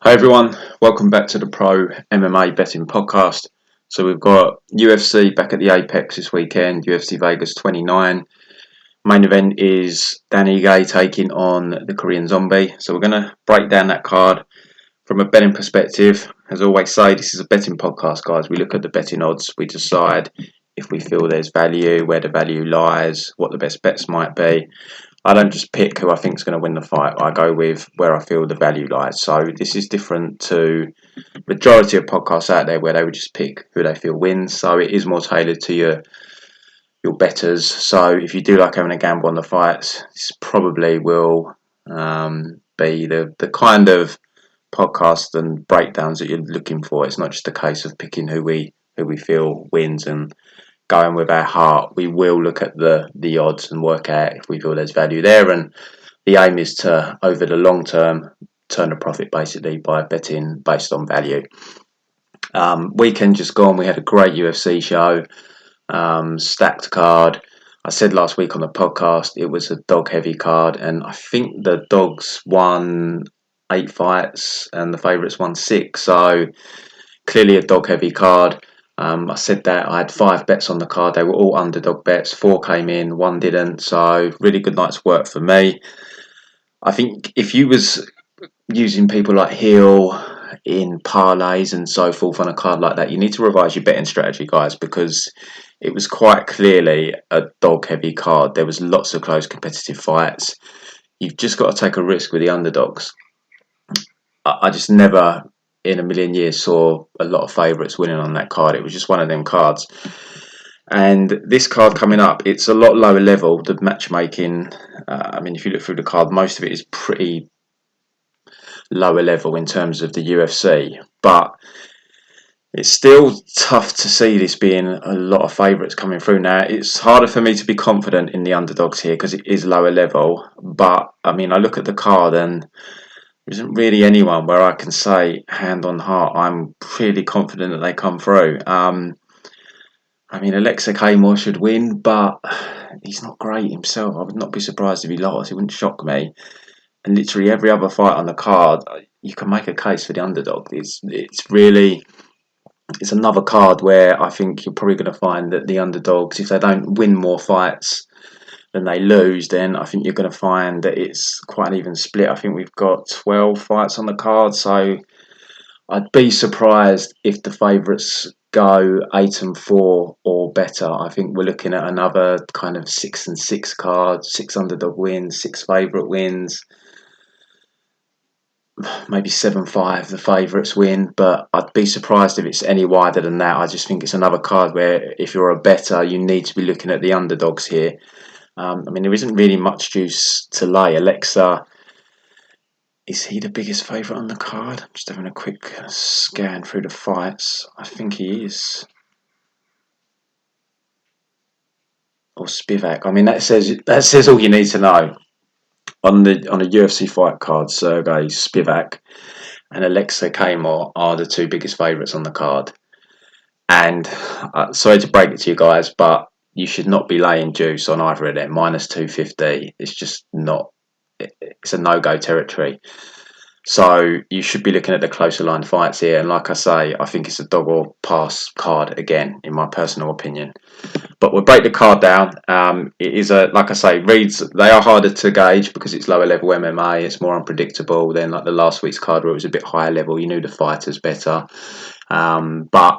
Hi everyone, welcome back to the Pro MMA Betting Podcast. So we've got UFC back at the Apex this weekend, UFC Vegas 29. Main event is Dhiego taking on the Korean Zombie. So we're going to break down that card from a betting perspective. As I always say, this is a betting podcast, guys. We look at the betting odds, we decide if we feel there's value, where the value lies, what the best bets might be. I don't just pick who I think is going to win the fight. I go with where I feel the value lies. So this is different to majority of podcasts out there where they would just pick who they feel wins. So it is more tailored to your betters. So if you do like having a gamble on the fights, this probably will be the kind of podcast and breakdowns that you're looking for. It's not just a case of picking who we feel wins and going with our heart. We will look at the odds and work out if we feel there's value there, and the aim is to, over the long term, turn a profit basically by betting based on value. Weekend just gone, we had a great UFC show, stacked card. I said last week on the podcast it was a dog heavy card, and I think the dogs won 8 fights and the favourites won 6, so clearly a dog heavy card. I said that I had 5 bets on the card. They were all underdog bets. 4 came in, 1 didn't. So really good night's work for me. I think if you was using people like Hill in parlays and so forth on a card like that, you need to revise your betting strategy, guys, because it was quite clearly a dog-heavy card. There was lots of close competitive fights. You've just got to take a risk with the underdogs. I just never in a million years saw a lot of favourites winning on that card. It was just one of them cards. And this card coming up, it's a lot lower level. The matchmaking, if you look through the card, most of it is pretty lower level in terms of the UFC. But it's still tough to see this being a lot of favourites coming through. Now, it's harder for me to be confident in the underdogs here because it is lower level. But, I look at the card and there isn't really anyone where I can say, hand on heart, I'm pretty confident that they come through. Aleksei Camur should win, but he's not great himself. I would not be surprised if he lost. It wouldn't shock me. And literally every other fight on the card, you can make a case for the underdog. It's another card where I think you're probably going to find that the underdogs, if they don't win more fights than they lose, then I think you're going to find that it's quite an even split. I think we've got 12 fights on the card, so I'd be surprised if the favourites go 8-4 or better. I think we're looking at another kind of 6-6 card, 6 underdog wins, 6 favourite wins, maybe 7-5 the favourites win, but I'd be surprised if it's any wider than that. I just think it's another card where if you're a bettor, you need to be looking at the underdogs here. There isn't really much juice to lay. Aleksa, is he the biggest favourite on the card? I'm just having a quick scan through the fights. I think he is. Or Spivak. That says all you need to know. On a UFC fight card, Sergey, Spivak, and Aleksei Camur are the 2 biggest favourites on the card. And sorry to break it to you guys, but you should not be laying juice on either of them. Minus 250. It's just not. It's a no-go territory. So you should be looking at the closer line fights here. And like I say, I think it's a dog or pass card again, in my personal opinion. But we'll break the card down. It is like I say, reads, they are harder to gauge because it's lower level MMA. It's more unpredictable than like the last week's card where it was a bit higher level. You knew the fighters better. But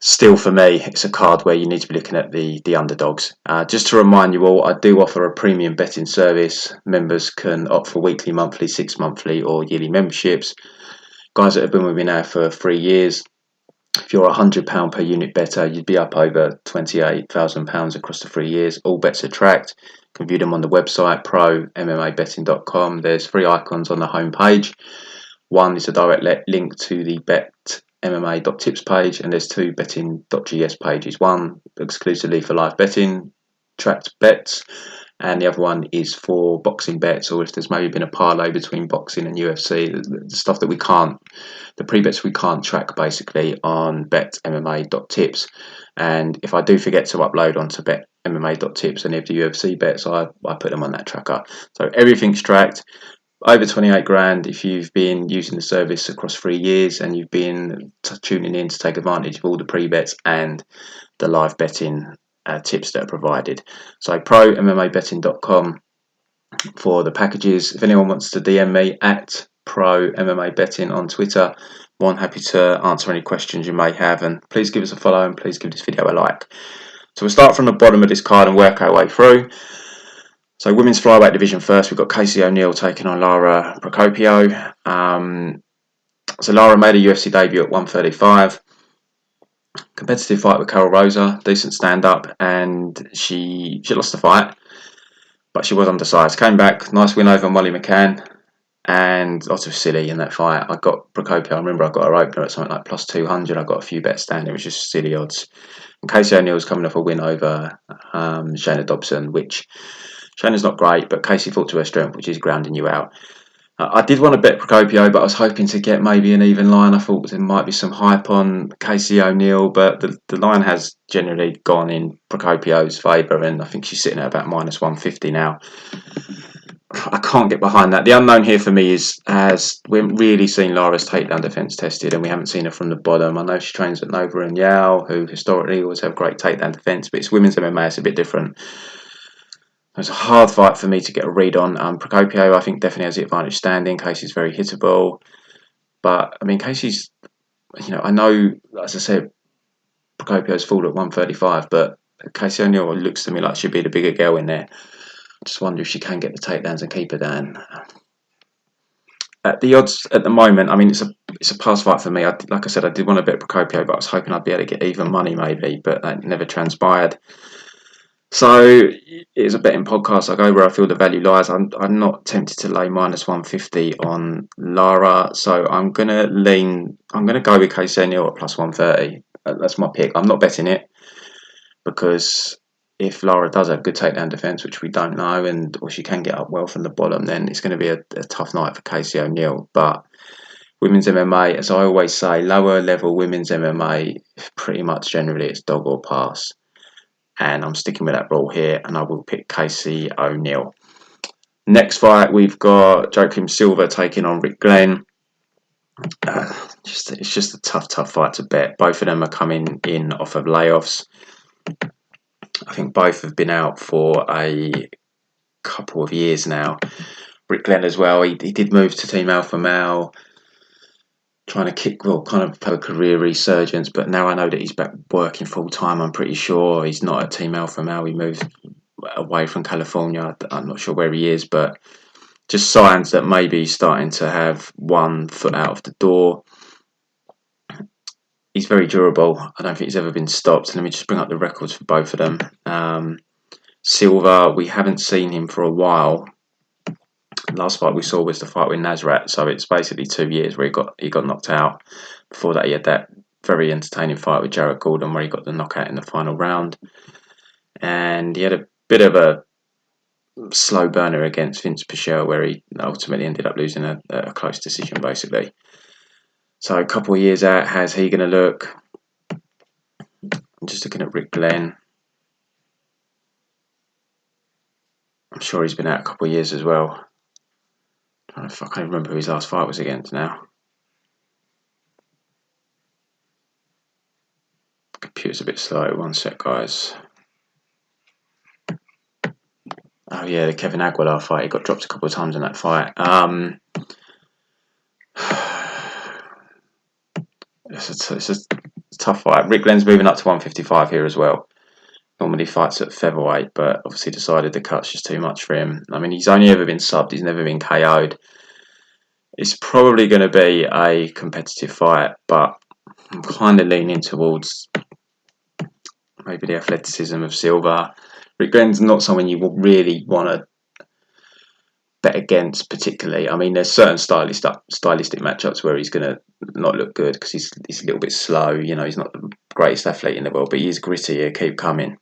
still, for me, it's a card where you need to be looking at the underdogs. Just to remind you all, I do offer a premium betting service. Members can opt for weekly, monthly, 6 monthly or yearly memberships. Guys that have been with me now for 3 years, if you're a £100 per unit bettor, you'd be up over £28,000 across the 3 years. All bets are tracked. You can view them on the website, prommmabetting.com. There's 3 icons on the home page. One is a direct link to the betmma.tips page, and there's 2 betting.gs pages. One exclusively for live betting, tracked bets, and the other one is for boxing bets, or if there's maybe been a parlay between boxing and UFC, the stuff that we can't, the pre-bets we can't track basically on betmma.tips. And if I do forget to upload onto betmma.tips any of the UFC bets, I put them on that tracker. So everything's tracked. over 28 grand if you've been using the service across 3 years and you've been tuning in to take advantage of all the pre-bets and the live betting tips that are provided. So prommmabetting.com for the packages. If anyone wants to DM me at prommmabetting on Twitter, more than happy to answer any questions you may have, and please give us a follow and please give this video a like. So we'll start from the bottom of this card and work our way through. So women's flyweight division first, we've got Casey O'Neill taking on Lara Procopio. So Lara made a UFC debut at 135. Competitive fight with Carol Rosa, decent stand-up, and she lost the fight, but she was undersized. Came back, nice win over Molly McCann, and lots of silly in that fight. I got Procopio, I remember I got her opener at something like plus 200. I got a few bets standing, it was just silly odds. And Casey O'Neill was coming off a win over Shayna Dobson, which Shayna's not great, but Casey fought to her strength, which is grounding you out. I did want to bet Procopio, but I was hoping to get maybe an even line. I thought there might be some hype on Casey O'Neill, but the line has generally gone in Procopio's favour, and I think she's sitting at about minus 150 now. I can't get behind that. The unknown here for me is, as we haven't really seen Lara's takedown defence tested, and we haven't seen her from the bottom. I know she trains at Nova and Yao, who historically always have great takedown defence, but it's women's MMA, it's a bit different. It's a hard fight for me to get a read on. Procopio, I think, definitely has the advantage standing. Casey's very hittable. But, I mean, Casey's, I know, as I said, Procopio's full at 135, but Casey O'Neill looks to me like she'd be the bigger girl in there. I just wonder if she can get the takedowns and keep her down. At the odds at the moment, I mean, it's a pass fight for me. Like I said, I did want to bet Procopio, but I was hoping I'd be able to get even money maybe, but that never transpired. So it's a betting podcast. I go where I feel the value lies. I'm not tempted to lay minus 150 on Lara, so I'm gonna go with Casey O'Neill at plus 130. That's my pick. I'm not betting it because if Lara does have good takedown defence, which we don't know, or she can get up well from the bottom, then it's going to be a tough night for Casey O'Neill. But women's MMA, as I always say, lower level women's MMA, pretty much generally it's dog or pass. And I'm sticking with that rule here, and I will pick Casey O'Neill. Next fight, we've got Joaquim Silva taking on Rick Glenn. It's just a tough fight to bet. Both of them are coming in off of layoffs. I think both have been out for a couple of years now. Rick Glenn as well. He did move to Team Alpha Male, trying to kind of have a career resurgence, but now I know that he's back working full time. I'm pretty sure he's not at Team Alpha Male. He moved away from California. I'm not sure where he is, but just signs that maybe he's starting to have one foot out of the door. He's very durable. I don't think he's ever been stopped. Let me just bring up the records for both of them. Silva, we haven't seen him for a while. Last fight we saw was the fight with Nasrat, so it's basically 2 years where he got knocked out. Before that, he had that very entertaining fight with Jarrett Gordon where he got the knockout in the final round, and he had a bit of a slow burner against Vince Pichel where he ultimately ended up losing a close decision, basically. So a couple of years out, how's he going to look? I'm just looking at Rick Glenn. I'm sure he's been out a couple of years as well. I can't remember who his last fight was against now. Computer's a bit slow. One sec, guys. Oh yeah, the Kevin Aguilar fight. He got dropped a couple of times in that fight. It's a tough fight. Rick Glenn's moving up to 155 here as well. Normally fights at featherweight, but obviously decided the cut's just too much for him. I mean, he's only ever been subbed. He's never been KO'd. It's probably going to be a competitive fight, but I'm kind of leaning towards maybe the athleticism of Silva. Rick Glenn's not someone you will really want to bet against particularly. I mean, there's certain stylistic matchups where he's going to not look good because he's a little bit slow. He's not the greatest athlete in the world, but he is gritty. He'll keep coming.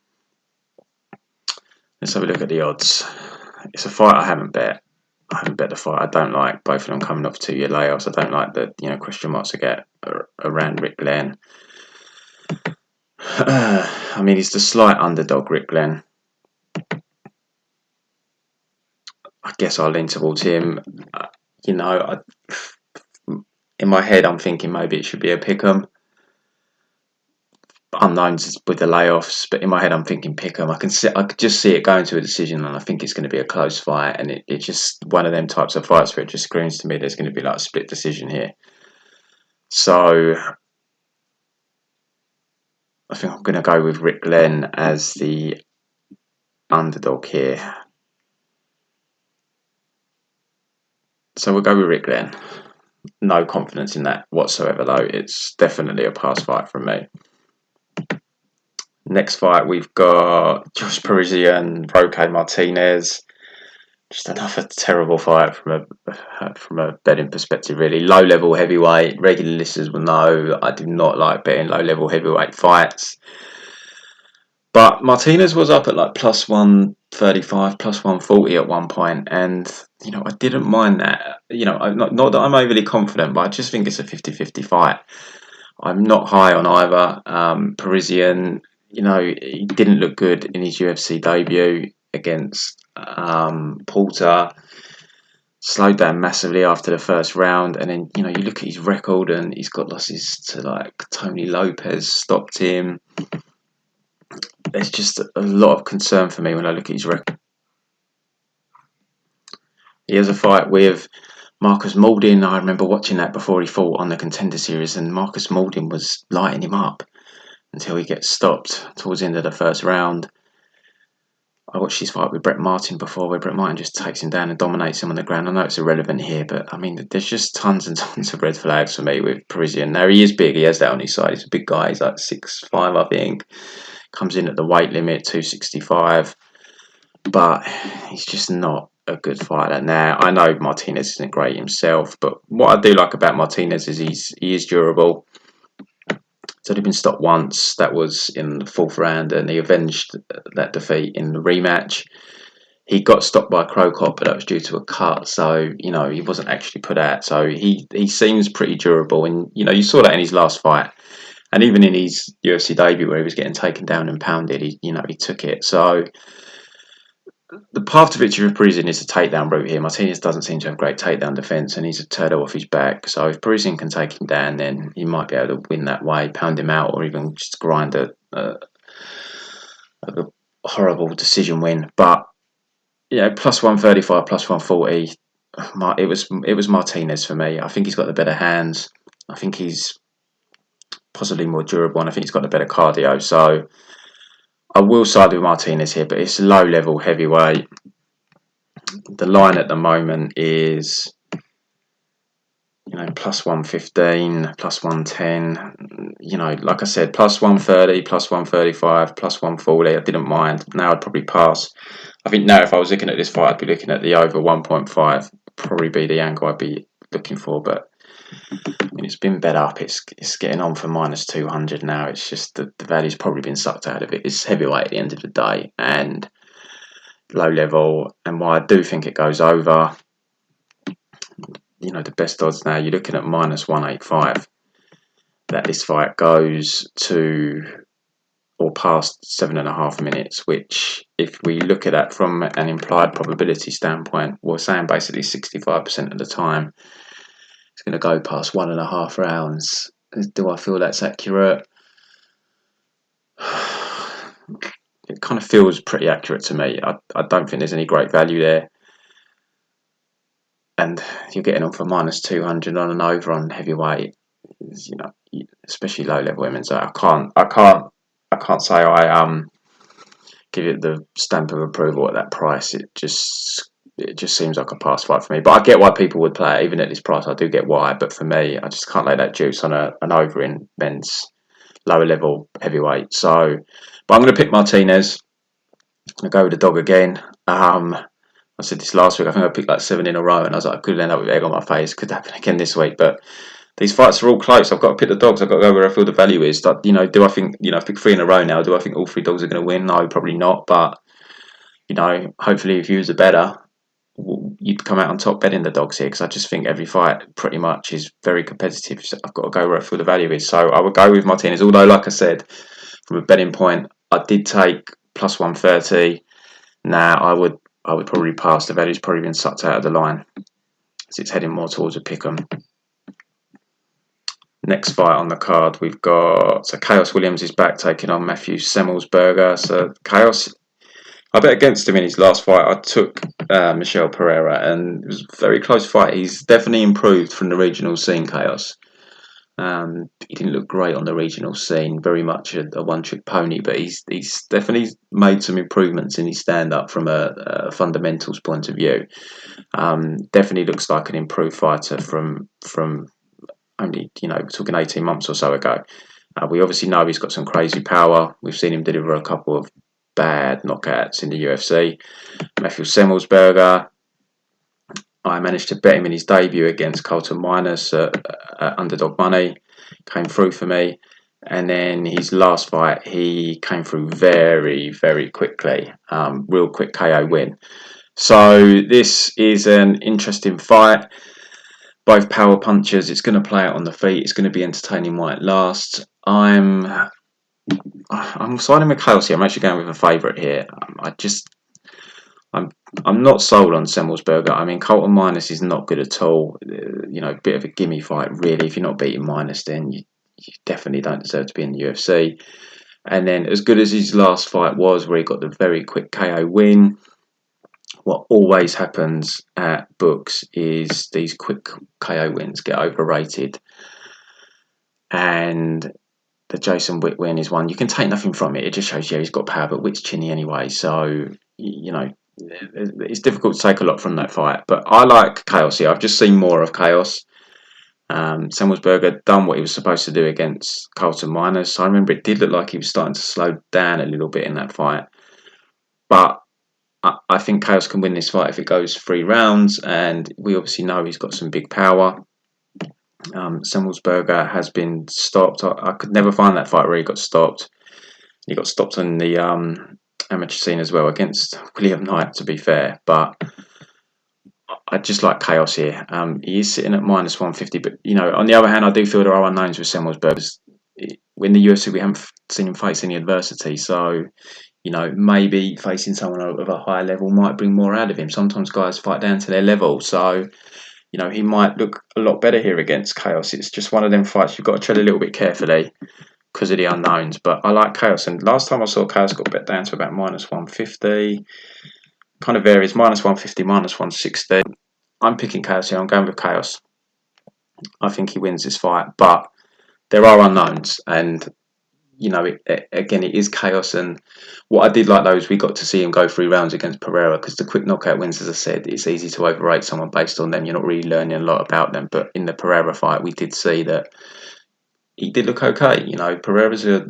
Let's have a look at the odds. It's a fight I haven't bet. I haven't bet the fight. I don't like both of them coming off 2-year layoffs. I don't like the question marks I get around Rick Glenn. I mean, he's the slight underdog, Rick Glenn. I guess I'll lean towards him. in my head, I'm thinking maybe it should be a pick'em. Unknowns with the layoffs, but in my head, I'm thinking pick'em. I could just see it going to a decision, and I think it's going to be a close fight. And it's just one of them types of fights where it just screams to me there's going to be like a split decision here. So I think I'm going to go with Rick Glenn as the underdog here. So we'll go with Rick Glenn. No confidence in that whatsoever, though. It's definitely a pass fight from me. Next fight, we've got Josh Parisian, Roque Martinez. Just another terrible fight from a betting perspective, really. Low level heavyweight. Regular listeners will know I do not like betting low level heavyweight fights. But Martinez was up at like plus 135, plus 140 at one point, and I didn't mind that. Not that I'm overly confident, but I just think it's a 50-50 fight. I'm not high on either. Parisian, he didn't look good in his UFC debut against Porter. Slowed down massively after the first round, and then you look at his record, and he's got losses to like Tony Lopez, stopped him. There's just a lot of concern for me when I look at his record. He has a fight with Marcus Mauldin. I remember watching that before he fought on the Contender Series, and Marcus Mauldin was lighting him up until he gets stopped towards the end of the first round. I watched his fight with Brett Martin before, where Brett Martin just takes him down and dominates him on the ground. I know it's irrelevant here, but I mean, there's just tons and tons of red flags for me with Parisian. Now, he is big. He has that on his side. He's a big guy. He's like 6'5", I think. Comes in at the weight limit, 265. But he's just not a good fighter. Now, I know Martinez isn't great himself, but what I do like about Martinez is he is durable. So he'd been stopped once. That was in the fourth round, and he avenged that defeat in the rematch. He got stopped by Crow Cop, but that was due to a cut. So, he wasn't actually put out. So he seems pretty durable. And, you saw that in his last fight. And even in his UFC debut where he was getting taken down and pounded, he took it. So the path to victory for Parisian is the takedown route here. Martinez doesn't seem to have great takedown defence, and he's a turtle off his back. So if Parisian can take him down, then he might be able to win that way, pound him out, or even just grind a horrible decision win. But plus 135, plus 140. It was Martinez for me. I think he's got the better hands. I think he's possibly more durable, and I think he's got the better cardio. So I will side with Martinez here, but it's low level heavyweight. The line at the moment is plus 115, plus 110. Like I said, plus 130, plus 135, plus 140. I didn't mind. Now I'd probably pass. I think now if I was looking at this fight, I'd be looking at the over 1.5. Probably be the angle I'd be looking for, but it's been bet up. It's getting on for minus 200 now. It's just the value's probably been sucked out of it. It's heavyweight at the end of the day and low level. And while I do think it goes over, the best odds now, you're looking at minus 185 that this fight goes to or past 7.5 minutes, which if we look at that from an implied probability standpoint, we're saying basically 65% of the time it's going to go past 1.5 rounds. Do I feel that's accurate? It kind of feels pretty accurate to me. I don't think there's any great value there. And you're getting on for minus 200 on an over on heavyweight, especially low level women. So I can't say I give it the stamp of approval at that price. It just seems like a pass fight for me. But I get why people would play it, even at this price. I do get why. But for me, I just can't lay that juice on an over in men's lower level heavyweight. So, but I'm going to pick Martinez. I'm going to go with the dog again. I said this last week. I think I picked like 7 in a row, and I was like, I could end up with egg on my face. Could happen again this week. But these fights are all close. I've got to pick the dogs. I've got to go where I feel the value is. Like, do I think, I've picked 3 in a row now. Do I think all 3 dogs are going to win? No, probably not. But, hopefully if you was a better, you'd come out on top betting the dogs here, because I just think every fight pretty much is very competitive. So I've got to go where I feel the value is. So I would go with Martinez. Although, like I said, from a betting point, I did take plus 130. Now, I would probably pass. The value's probably been sucked out of the line. So it's heading more towards a pick'em. Next fight on the card, we've got Chaos Williams is back taking on Matthew Semelsberger. So Chaos, I bet against him in his last fight. I took Michel Pereira, and it was a very close fight. He's definitely improved from the regional scene, Chaos. He didn't look great on the regional scene, very much a one-trick pony, but he's definitely made some improvements in his stand-up from a fundamentals point of view. Definitely looks like an improved fighter from only, we're talking 18 months or so ago. We obviously know he's got some crazy power. We've seen him deliver a couple of bad knockouts in the UFC. Matthew Semelsberger, I managed to bet him in his debut against Colton Minus at underdog money. Came through for me. And then his last fight, he came through very, very quickly. Real quick KO win. So this is an interesting fight. Both power punchers. It's going to play out on the feet. It's going to be entertaining while it lasts. I'm siding with Chaos here. I'm actually going with a favourite here. I'm not sold on Semelsberger. I mean, Colton Minus is not good at all. Bit of a gimme fight, really. If you're not beating Minus, then you definitely don't deserve to be in the UFC. And then, as good as his last fight was, where he got the very quick KO win, what always happens at books is these quick KO wins get overrated. And the Jason Witt win is one. You can take nothing from it. It just shows you he's got power, but Witt's chinny anyway. So, it's difficult to take a lot from that fight. But I like Chaos here. I've just seen more of Chaos. Semelsberger done what he was supposed to do against Colton Minus. I remember it did look like he was starting to slow down a little bit in that fight. But I think Chaos can win this fight if it goes 3 rounds, and we obviously know he's got some big power. Semelsberger has been stopped. I could never find that fight where he got stopped. He got stopped on the amateur scene as well against William Knight, to be fair. But I just like Chaos here. He is sitting at minus 150, but on the other hand, I do feel there are unknowns with Semelsberger. In the UFC, we haven't seen him face any adversity, so maybe facing someone of a higher level might bring more out of him. Sometimes guys fight down to their level, so he might look a lot better here against Chaos. It's just one of them fights you've got to tread a little bit carefully because of the unknowns. But I like Chaos, and last time I saw Chaos got bet down to about minus 150. Kind of varies, minus 150, minus 160. I'm picking Chaos here. I'm going with Chaos. I think he wins this fight, but there are unknowns, and again, it is Chaos. And what I did like though is we got to see him go 3 rounds against Pereira, because the quick knockout wins, as I said, it's easy to overrate someone based on them. You're not really learning a lot about them. But in the Pereira fight, we did see that he did look okay. Pereira's a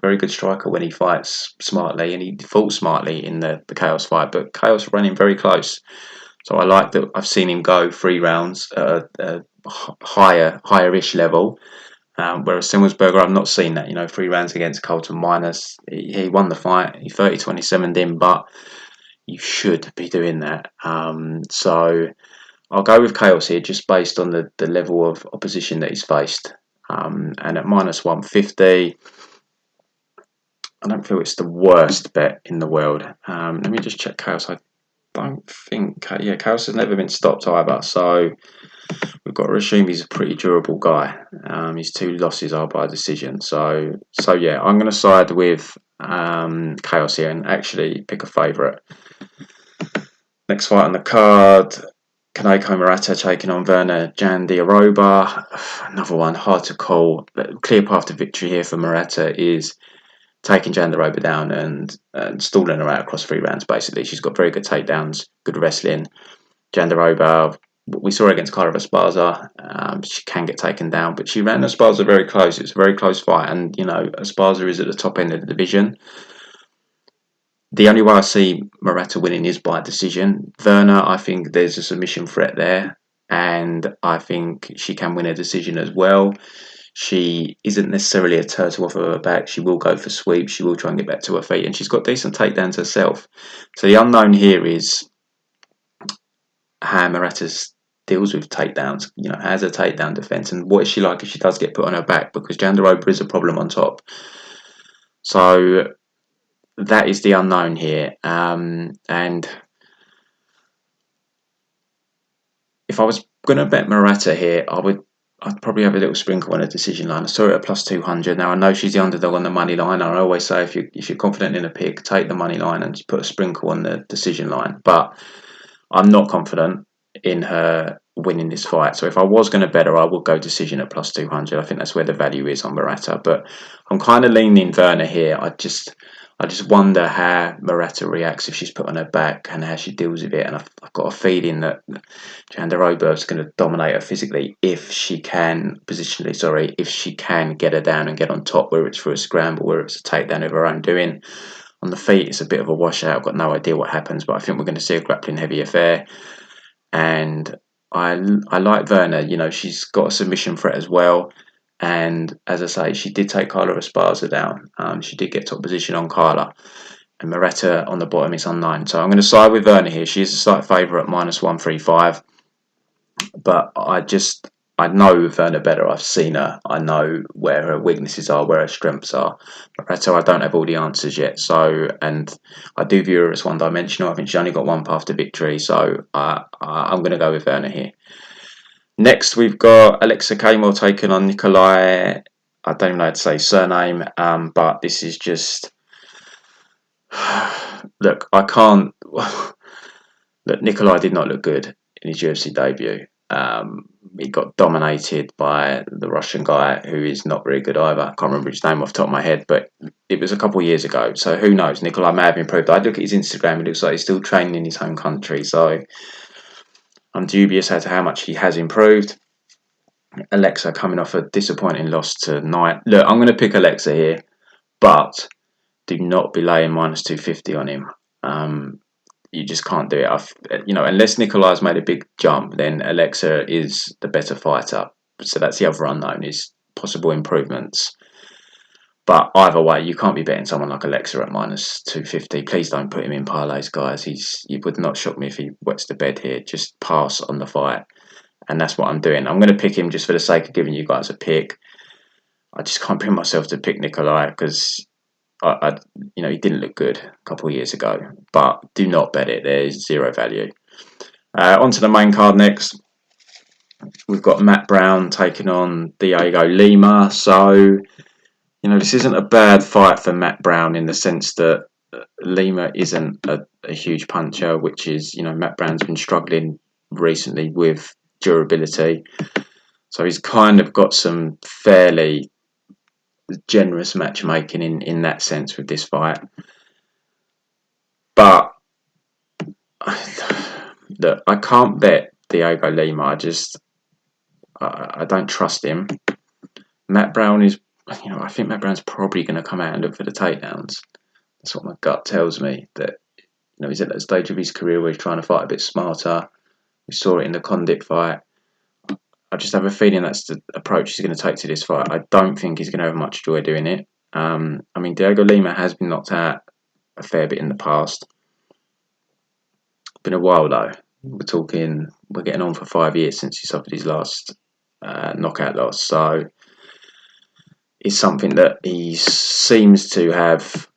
very good striker when he fights smartly, and he fought smartly in the Chaos fight. But Chaos running very close. So I like that I've seen him go 3 rounds at a higher-ish level. Whereas Semelsberger, I've not seen that. 3 rounds against Colton Minus. He won the fight. He 30-27'd him, but you should be doing that. So I'll go with Chaos here, just based on the level of opposition that he's faced. And at minus 150, I don't feel it's the worst bet in the world. Let me just check Chaos. I don't think... Chaos has never been stopped either. So we've got to assume he's a pretty durable guy. His 2 losses are by decision. So yeah, I'm going to side with Chaos here and actually pick a favourite. Next fight on the card, Kanako Murata taking on Vera Jandiroba. Another one, hard to call. The clear path to victory here for Murata is taking Jandiroba down and stalling her out across 3 rounds, basically. She's got very good takedowns, good wrestling. Jandiroba, we saw her against Cara Esparza. She can get taken down, but she ran Esparza very close. It's a very close fight, and Esparza is at the top end of the division. The only way I see Murata winning is by decision. Vera, I think there's a submission threat there, and I think she can win a decision as well. She isn't necessarily a turtle off of her back. She will go for sweeps. She will try and get back to her feet, and she's got decent takedowns herself. So the unknown here is how Murata deals with takedowns. Has a takedown defense, and what is she like if she does get put on her back? Because Jandiroba is a problem on top. So that is the unknown here, and if I was going to bet Murata here, I'd probably have a little sprinkle on a decision line. I saw it at plus 200. Now I know she's the underdog on the money line. I always say if you're confident in a pick, take the money line and just put a sprinkle on the decision line. But I'm not confident in her winning this fight. So if I was going to bet her, I would go decision at plus 200. I think that's where the value is on Murata. But I'm kind of leaning Werner here. I just wonder how Murata reacts if she's put on her back and how she deals with it. And I've got a feeling that Jandiroba is going to dominate her physically if she can, positionally, sorry, if she can get her down and get on top, whether it's for a scramble, whether it's a takedown of her own doing. On the feet, it's a bit of a washout. I've got no idea what happens, but I think we're going to see a grappling heavy affair. And I like Werner. You know, she's got a submission threat as well. And as I say, she did take Carla Esparza down. She did get top position on Carla. And Murata on the bottom is unknown. So I'm going to side with Werner here. She is a slight favourite at minus 135. But I know Werner better. I've seen her. I know where her weaknesses are, where her strengths are. Murata, I don't have all the answers yet. So, and I do view her as one-dimensional. I think she's only got one path to victory. So I'm going to go with Werner here. Next, we've got Aleksei Camur taking on Nicolae. I don't even know how to say surname, but this is just... Look, I can't... Look, Nicolae did not look good in his UFC debut. He got dominated by the Russian guy who is not very good either. I can't remember his name off the top of my head, but it was a couple of years ago. So who knows? Nicolae may have improved. I look at his Instagram, it looks like he's still training in his home country. So I'm dubious as to how much he has improved. Aleksa coming off a disappointing loss tonight. Look, I'm going to pick Aleksa here, but do not be laying minus 250 on him. You just can't do it. Unless Nicolae's made a big jump, then Aleksa is the better fighter. So that's the other unknown, is possible improvements. But either way, you can't be betting someone like Aleksa at minus 250. Please don't put him in parlays, guys. He would not shock me if he wets the bed here. Just pass on the fight. And that's what I'm doing. I'm going to pick him just for the sake of giving you guys a pick. I just can't bring myself to pick Nicolae because he didn't look good a couple of years ago. But do not bet it. There's zero value. On to the main card next. We've got Matt Brown taking on Dhiego Lima. So, this isn't a bad fight for Matt Brown in the sense that Lima isn't a huge puncher, which is, Matt Brown's been struggling recently with durability. So he's kind of got some fairly generous matchmaking in that sense with this fight. But look, I can't bet Dhiego Lima. I don't trust him. Matt Brown is, I think Matt Brown's probably going to come out and look for the takedowns. That's what my gut tells me, that he's at that stage of his career where he's trying to fight a bit smarter. We saw it in the Condit fight. I just have a feeling that's the approach he's going to take to this fight. I don't think he's going to have much joy doing it. Dhiego Lima has been knocked out a fair bit in the past. Been a while though. We're getting on for 5 years since he suffered his last knockout loss. So it's something that he seems to have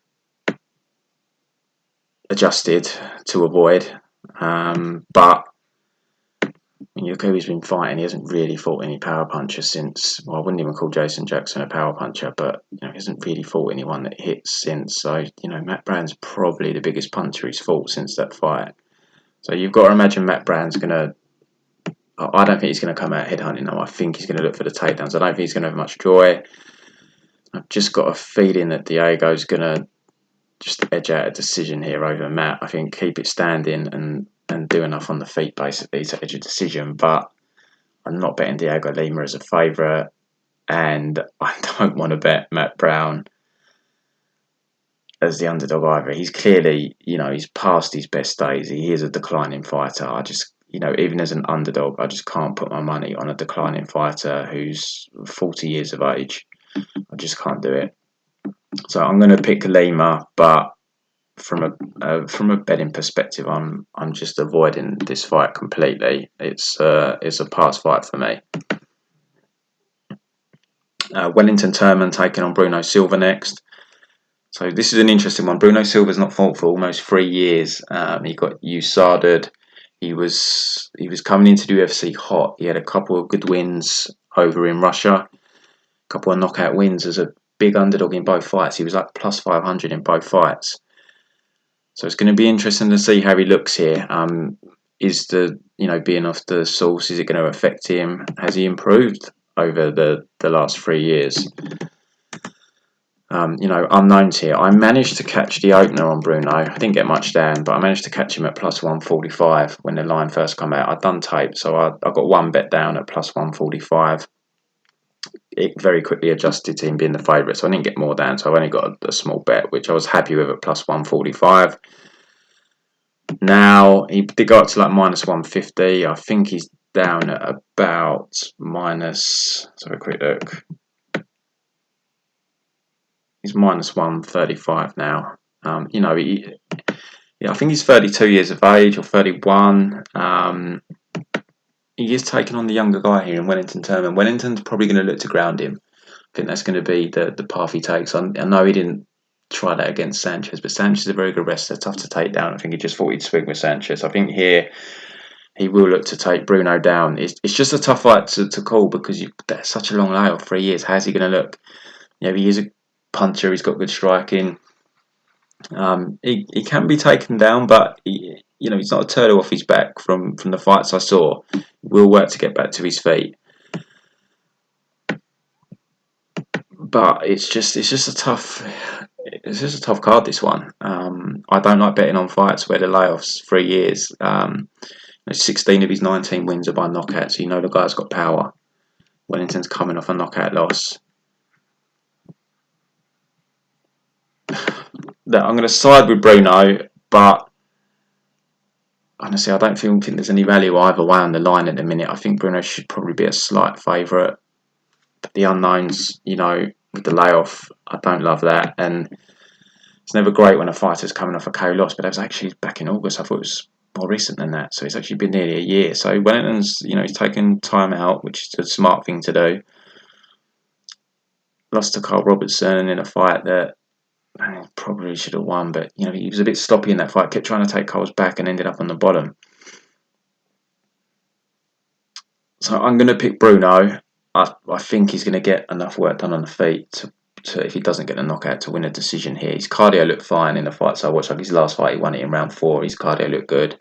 adjusted to avoid. But look who he's been fighting. He hasn't really fought any power punchers since. Well, I wouldn't even call Jason Jackson a power puncher, but he hasn't really fought anyone that hits since. So Matt Brown's probably the biggest puncher he's fought since that fight. So you've got to imagine Matt Brown's gonna. I don't think he's going to come out headhunting. No, I think he's going to look for the takedowns. I don't think he's going to have much joy. I've just got a feeling that Dhiego's going to just edge out a decision here over Matt. I think keep it standing and do enough on the feet basically to edge a decision. But I'm not betting Dhiego Lima as a favourite, and I don't want to bet Matt Brown as the underdog either. He's clearly, he's past his best days. He is a declining fighter. I just, even as an underdog, I just can't put my money on a declining fighter who's 40 years of age. I just can't do it. So I'm going to pick Lima, but from a betting perspective, I'm just avoiding this fight completely. It's a pass fight for me. Wellington Turman taking on Bruno Silva next. So this is an interesting one. Bruno Silva's not fought for almost 3 years. He got USADA'd. he was coming into the UFC hot. He had a couple of good wins over in Russia, a couple of knockout wins as a big underdog in both fights. He was like plus 500 in both fights. So it's going to be interesting to see how he looks here. Is the being off the sauce, is it going to affect him? Has he improved over the last 3 years? Unknowns here. I managed to catch the opener on Bruno. I didn't get much down, but I managed to catch him at plus 145 when the line first came out. I'd done tape, so I got one bet down at plus 145. It very quickly adjusted to him being the favourite, so I didn't get more down, so I only got a small bet, which I was happy with at plus 145. Now, he did go up to like minus 150. I think he's down at about minus... Let's have a quick look. He's minus 135 now. I think he's 32 years of age or 31. He is taking on the younger guy here in Wellington Turman. Wellington's probably going to look to ground him. I think that's going to be the path he takes. I know he didn't try that against Sanchez, but Sanchez is a very good wrestler, tough to take down. I think he just thought he'd swing with Sanchez. I think here he will look to take Bruno down. It's just a tough fight to call because that's such a long layoff, 3 years. How's he going to look? He is a puncher. He's got good striking. He can be taken down, but he's not a turtle off his back from the fights I saw. He will work to get back to his feet. But it's just a tough card, this one. I don't like betting on fights where the layoff's 3 years. 16 of his 19 wins are by knockout, so the guy's got power. Wellington's coming off a knockout loss. I'm going to side with Bruno, but honestly, I don't think there's any value either way on the line at the minute. I think Bruno should probably be a slight favourite. But the unknowns, with the layoff, I don't love that. And it's never great when a fighter's coming off a KO loss, but that was actually back in August. I thought it was more recent than that. So it's actually been nearly a year. So Wellington's, he's taken time out, which is a smart thing to do. Lost to Carl Robertson in a fight that probably should have won, but he was a bit stoppy in that fight. Kept trying to take Carl's back and ended up on the bottom. So I'm going to pick Bruno. I think he's going to get enough work done on the feet to if he doesn't get a knockout, to win a decision here. His cardio looked fine in the fights I watched. Like his last fight, he won it in round 4. His cardio looked good.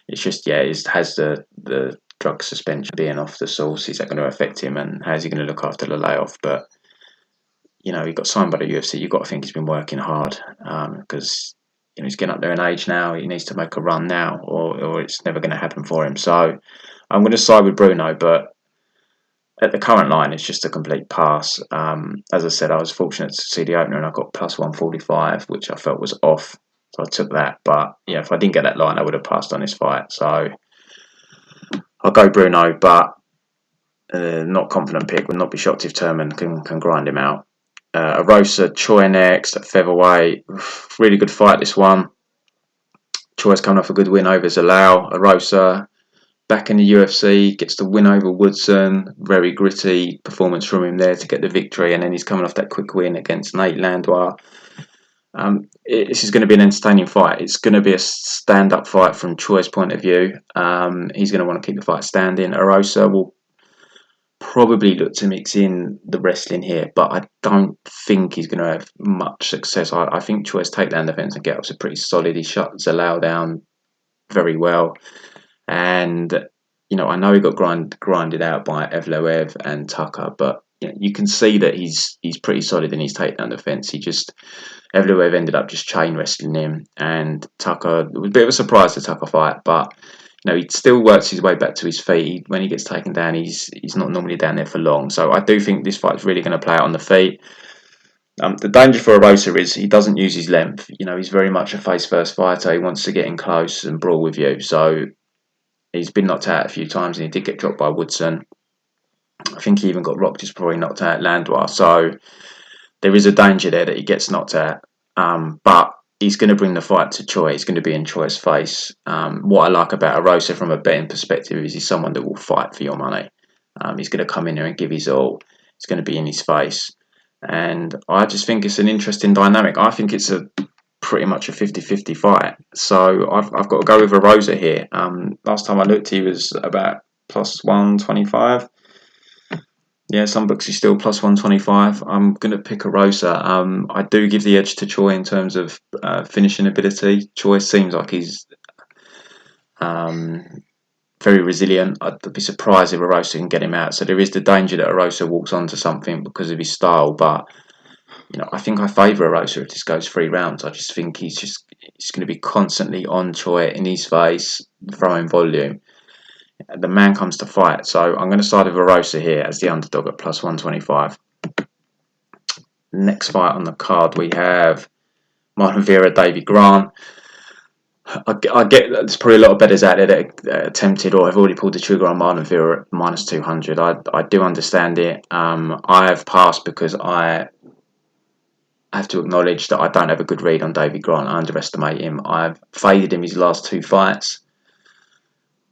It's just it has the drug suspension being off the sauce. Is that going to affect him, and how's he going to look after the layoff? But he got signed by the UFC. You've got to think he's been working hard because he's getting up there in age now. He needs to make a run now, or it's never going to happen for him. So I'm going to side with Bruno, but at the current line, it's just a complete pass. As I said, I was fortunate to see the opener and I got plus 145, which I felt was off. So I took that. But if I didn't get that line, I would have passed on this fight. So I'll go Bruno, but not confident pick. Would not be shocked if Turman can grind him out. Erosa, Choi next at featherweight. Really good fight, this one. Choi's coming off a good win over Zalal. Erosa back in the UFC, gets the win over Woodson. Very gritty performance from him there to get the victory, and then he's coming off that quick win against Nate Landwehr. This is going to be an entertaining fight. It's going to be a stand-up fight from Choi's point of view. He's going to want to keep the fight standing. Erosa will probably look to mix in the wrestling here, but I don't think he's going to have much success. I think Choi's takedown defense and get-ups are pretty solid. He shut Zalal down very well. And, I know he got grinded out by Evloev and Tucker, but you can see that he's pretty solid in his takedown defense. Evloev ended up just chain wrestling him, and Tucker, it was a bit of a surprise to Tucker fight, but he still works his way back to his feet. When he gets taken down, he's not normally down there for long. So I do think this fight's really going to play out on the feet. The danger for Erosa is he doesn't use his length. He's very much a face-first fighter. He wants to get in close and brawl with you. So he's been knocked out a few times, and he did get dropped by Woodson. I think he even got rocked just before he knocked out Landwehr. So there is a danger there that he gets knocked out. But he's going to bring the fight to Choi. He's going to be in Choi's face. What I like about Erosa from a betting perspective is he's someone that will fight for your money. He's going to come in there and give his all. He's going to be in his face. And I just think it's an interesting dynamic. I think it's a pretty much a 50-50 fight. So I've got to go with Erosa here. Last time I looked, he was about plus 125. Yeah, some books he's still plus 125. I'm going to pick Erosa. I do give the edge to Choi in terms of finishing ability. Choi seems like he's very resilient. I'd be surprised if Erosa can get him out. So there is the danger that Erosa walks onto something because of his style. But I think I favour Erosa if this goes 3 rounds. I just think he's going to be constantly on Choi, in his face, throwing volume. The man comes to fight, so I'm going to side with Erosa here as the underdog at plus 125. Next fight on the card, we have Marlon Vera, Davey Grant. I get there's probably a lot of bettors out there that are tempted or have already pulled the trigger on Marlon Vera at minus 200. I do understand it. I have passed because I have to acknowledge that I don't have a good read on Davey Grant. I underestimate him. I've faded him his last 2 fights,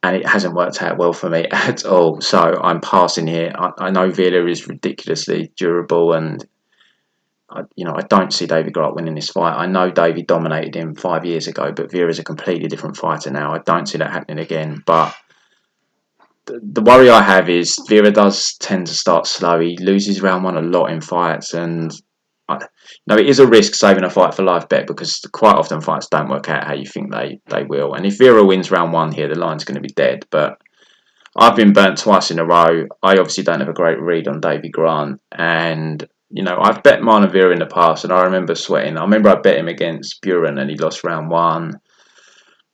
and it hasn't worked out well for me at all. So I'm passing here. I know Vera is ridiculously durable, and I don't see Davey Grant winning this fight. I know Davey dominated him 5 years ago, but Vera's a completely different fighter now. I don't see that happening again. But the worry I have is Vera does tend to start slow. He loses round 1 a lot in fights, and it is a risk saving a fight for live bet because quite often fights don't work out how you think they will. And if Vera wins round 1 here, the line's going to be dead. But I've been burnt twice in a row. I obviously don't have a great read on Davey Grant. And, I've bet Marlon Vera in the past and I remember sweating. I remember I bet him against Buren and he lost round 1.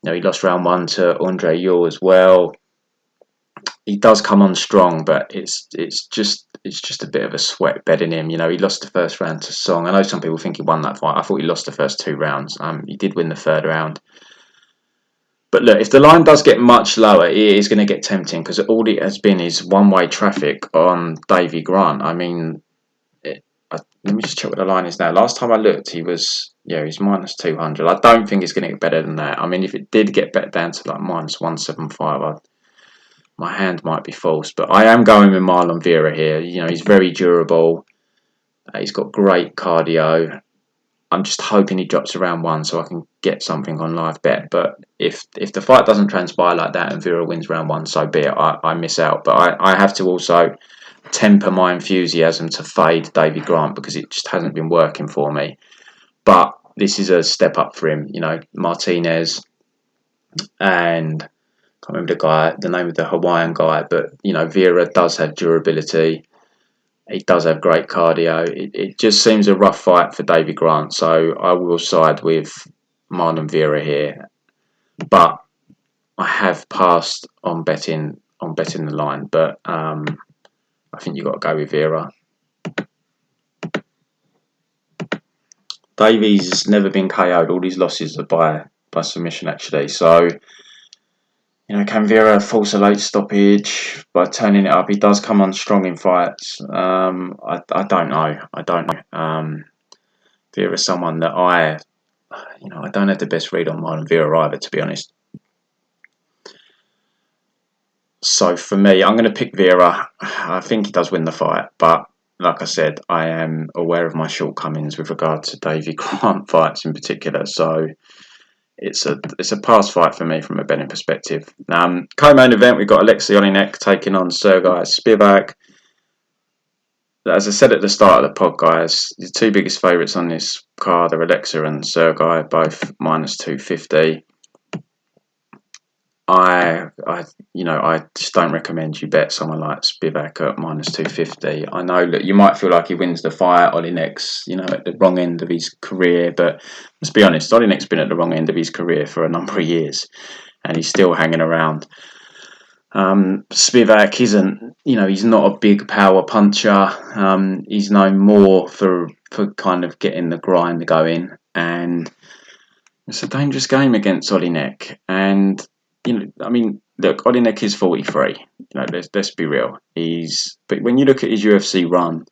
He lost round 1 to Andre Yule as well. He does come on strong, but it's just a bit of a sweat betting him. He lost the first round to Seung. I know some people think he won that fight. I thought he lost the first 2 rounds. He did win the 3rd round. But look, if the line does get much lower, it is going to get tempting because all it has been is one-way traffic on Davey Grant. I mean, let me just check what the line is now. Last time I looked, he's minus 200. I don't think it's going to get better than that. I mean, if it did get bet down to like minus 175, my hand might be false, but I am going with Marlon Vera here. He's very durable. He's got great cardio. I'm just hoping he drops around 1 so I can get something on live bet. But if the fight doesn't transpire like that and Vera wins round 1, so be it. I miss out. But I have to also temper my enthusiasm to fade Davey Grant because it just hasn't been working for me. But this is a step up for him. Martinez and I can't remember the name of the Hawaiian guy, but Vera does have durability. He does have great cardio. It just seems a rough fight for Davey Grant, so I will side with Marlon Vera here. But I have passed on betting the line, but I think you've got to go with Vera. Davey's never been KO'd. All his losses are by submission, actually. So, can Vera force a late stoppage by turning it up? He does come on strong in fights. I don't know. Vera's someone that I don't have the best read on Marlon Vera either, to be honest. So for me, I'm going to pick Vera. I think he does win the fight, but like I said, I am aware of my shortcomings with regard to Davey Grant fights in particular. So it's a pass fight for me from a betting perspective. Co-main event, we've got Aleksei Oleinik taking on Sergey Spivak. As I said at the start of the pod, guys, the 2 biggest favourites on this card are Aleksa and Sergey, both minus 250. I just don't recommend you bet someone like Spivak at minus 250. I know that you might feel like he wins the fight. Oleinik's, at the wrong end of his career, but let's be honest, Oleinik's been at the wrong end of his career for a number of years, and he's still hanging around. Spivak isn't, he's not a big power puncher. He's known more for kind of getting the grind going, and it's a dangerous game against Oleinik. And look, Oleinik is 43. Let's be real. But when you look at his UFC run,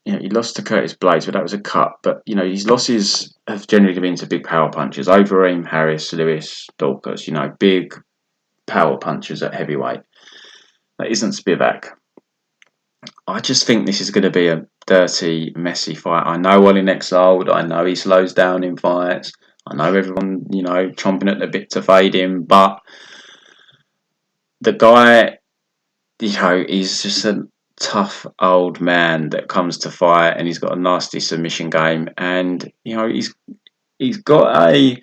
he lost to Curtis Blades, but that was a cut. But his losses have generally been to big power punchers: Overeem, Harris, Lewis, Dorcas. Big power punchers at heavyweight. That isn't Spivak. I just think this is going to be a dirty, messy fight. I know Oleinik's old. I know he slows down in fights. I know everyone, chomping at the bit to fade him. But the guy, he's just a tough old man that comes to fight, and he's got a nasty submission game. And he's got a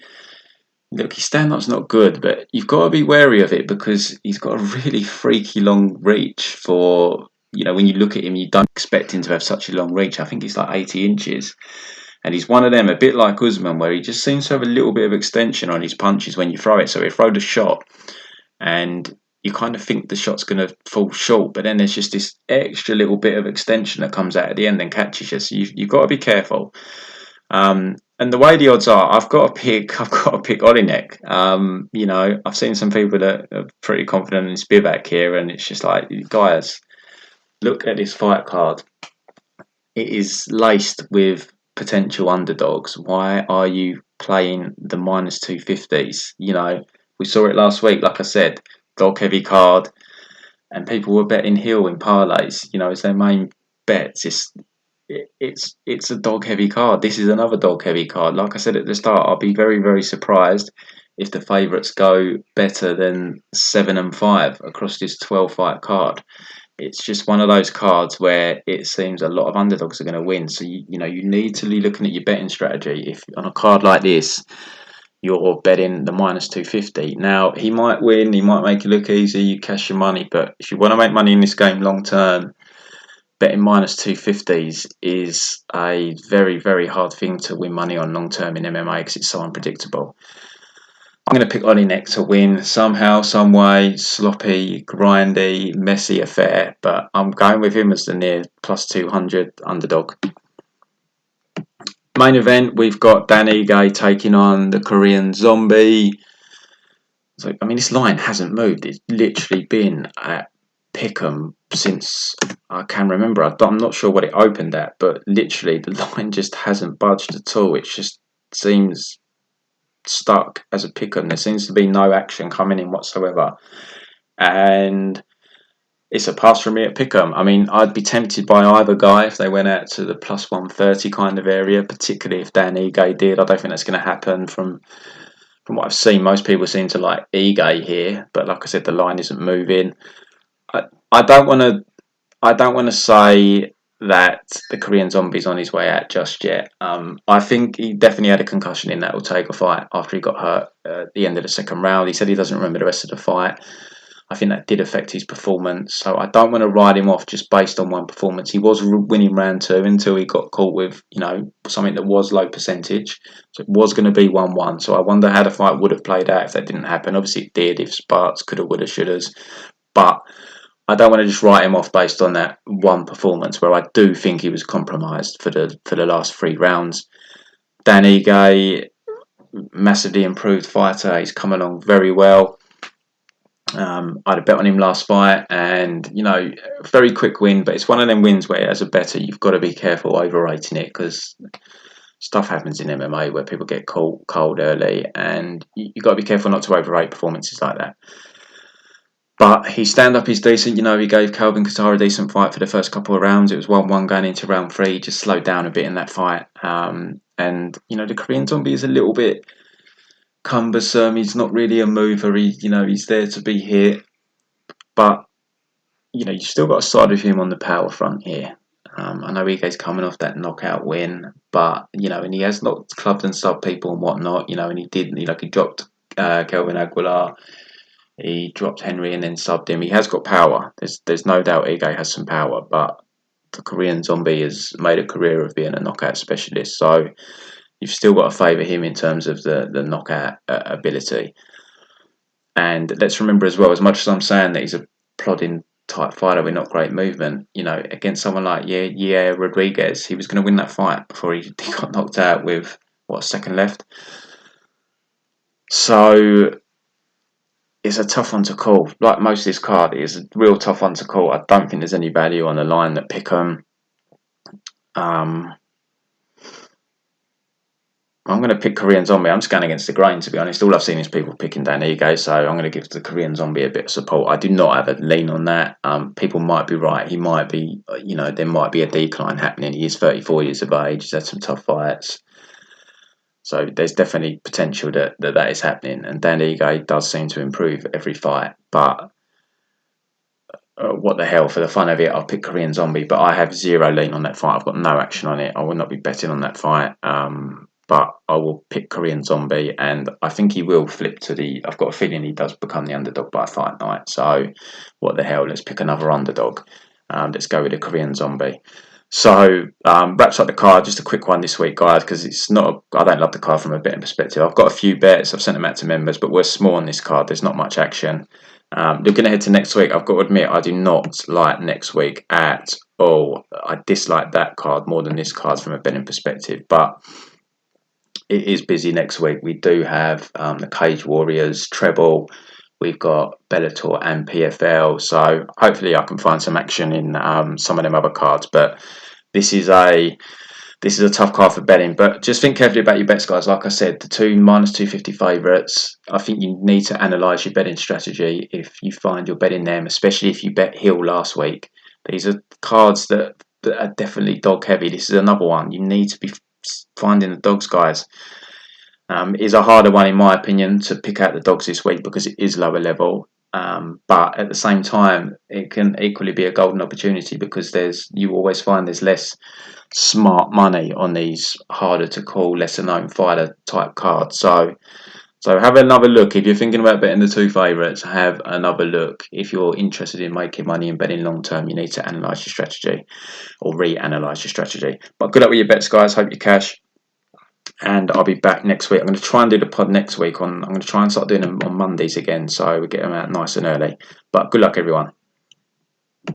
look. His stand-up's not good, but you've got to be wary of it because he's got a really freaky long reach for. When you look at him, you don't expect him to have such a long reach. I think he's like 80 inches. And he's one of them, a bit like Usman, where he just seems to have a little bit of extension on his punches when you throw it. So he throws a shot, and you kind of think the shot's going to fall short, but then there's just this extra little bit of extension that comes out at the end and catches you. So you've got to be careful. And the way the odds are, I've got to pick Oleinik. I've seen some people that are pretty confident in Spivak here, and it's just like, guys, look at this fight card. It is laced with potential underdogs. Why are you playing the minus 250s? We saw it last week, like I said, dog heavy card, and people were betting Hill in parlays, as their main bets. It's a dog heavy card. This is another dog heavy card. Like I said at the start, I'll be very, very surprised if the favourites go better than 7-5 across this 12 fight card. It's just one of those cards where it seems a lot of underdogs are going to win. So you need to be looking at your betting strategy. If on a card like this, you're betting the minus 250. Now he might win, he might make it look easy. You cash your money, but if you want to make money in this game long term, betting minus 250s is a very, very hard thing to win money on long term in MMA because it's so unpredictable. I'm going to pick Oleinik to win somehow, some way. Sloppy, grindy, messy affair, but I'm going with him as the near plus 200 underdog. Main event, we've got Dhiego taking on the Korean Zombie. So, this line hasn't moved. It's literally been at Pick'em since I can remember. I'm not sure what it opened at, but literally the line just hasn't budged at all. It just seems stuck as a Pick'em. There seems to be no action coming in whatsoever, and it's a pass from me at Pick'em. I'd be tempted by either guy if they went out to the plus 130 kind of area, particularly if Dhiego did. I don't think that's going to happen from what I've seen. Most people seem to like Ige here, but like I said, the line isn't moving. I don't want to say that the Korean Zombie's on his way out just yet. I think he definitely had a concussion in that Ortega fight after he got hurt at the end of the second round. He said he doesn't remember the rest of the fight. I think that did affect his performance. So I don't want to write him off just based on one performance. He was winning round 2 until he got caught with, something that was low percentage. So it was going to be 1-1. So I wonder how the fight would have played out if that didn't happen. Obviously it did, if Sparks coulda, woulda, shouldas. But I don't want to just write him off based on that one performance where I do think he was compromised for the last 3 rounds. Dhiego, massively improved fighter. He's come along very well. I had a bet on him last fight, and very quick win. But it's one of them wins where, as a bettor, you've got to be careful overrating it because stuff happens in MMA where people get caught cold early, and you've got to be careful not to overrate performances like that. But his stand-up is decent. He gave Calvin Kattar a decent fight for the first couple of rounds. It was 1-1 going into round 3. He just slowed down a bit in that fight. And the Korean Zombie is a little bit cumbersome. He's not really a mover. He's there to be hit. But, you've still got to side with him on the power front here. I know Ige's coming off that knockout win. But, and he has not clubbed and subbed people and whatnot. And he did, he dropped Kelvin Aguilar. He dropped Henry and then subbed him. He has got power. There's no doubt Ige has some power, but the Korean Zombie has made a career of being a knockout specialist. So you've still got to favour him in terms of the knockout ability. And let's remember as well, as much as I'm saying that he's a plodding type fighter with not great movement, against someone like Rodriguez, he was going to win that fight before he got knocked out with, a second left. So it's a tough one to call. Like most of this card, it is a real tough one to call. I don't think there's any value on the line that Pick'em. I'm going to pick Korean Zombie. I'm just going against the grain, to be honest. All I've seen is people picking Dhiego, so I'm going to give the Korean Zombie a bit of support. I do not have a lean on that. People might be right. He might be, there might be a decline happening. He is 34 years of age. He's had some tough fights. So there's definitely potential that is happening. And Dhiego does seem to improve every fight. But what the hell, for the fun of it, I'll pick Korean Zombie. But I have zero lean on that fight. I've got no action on it. I will not be betting on that fight. But I will pick Korean Zombie, and I think he will flip to the... I've got a feeling he does become the underdog by fight night. So what the hell, let's pick another underdog. Let's go with the Korean Zombie. So wraps up the card. Just a quick one this week, guys, because it's not... I don't love the card from a betting perspective. I've got a few bets. I've sent them out to members, but we're small on this card. There's not much action. Looking ahead to next week, I've got to admit, I do not like next week at all. I dislike that card more than this card from a betting perspective, but it is busy next week. We do have the Cage Warriors treble. We've got Bellator and PFL. So hopefully I can find some action in some of them other cards. But this is a tough card for betting. But just think carefully about your bets, guys. Like I said, the two -250 favourites. I think you need to analyse your betting strategy if you find you're betting them, especially if you bet Hill last week. These are cards that are definitely dog heavy. This is another one. You need to be finding the dogs, guys. Is a harder one in my opinion to pick out the dogs this week because it is lower level. But at the same time, it can equally be a golden opportunity because you always find there's less smart money on these harder to call, lesser known fighter type cards. So have another look. If you're thinking about betting the two favourites, have another look. If you're interested in making money and betting long term, you need to analyse your strategy or reanalyse your strategy. But good luck with your bets, guys. Hope you cash. And I'll be back next week. I'm going to try and do the pod next week. I'm going to try and start doing them on Mondays again, so we get them out nice and early. But good luck, everyone.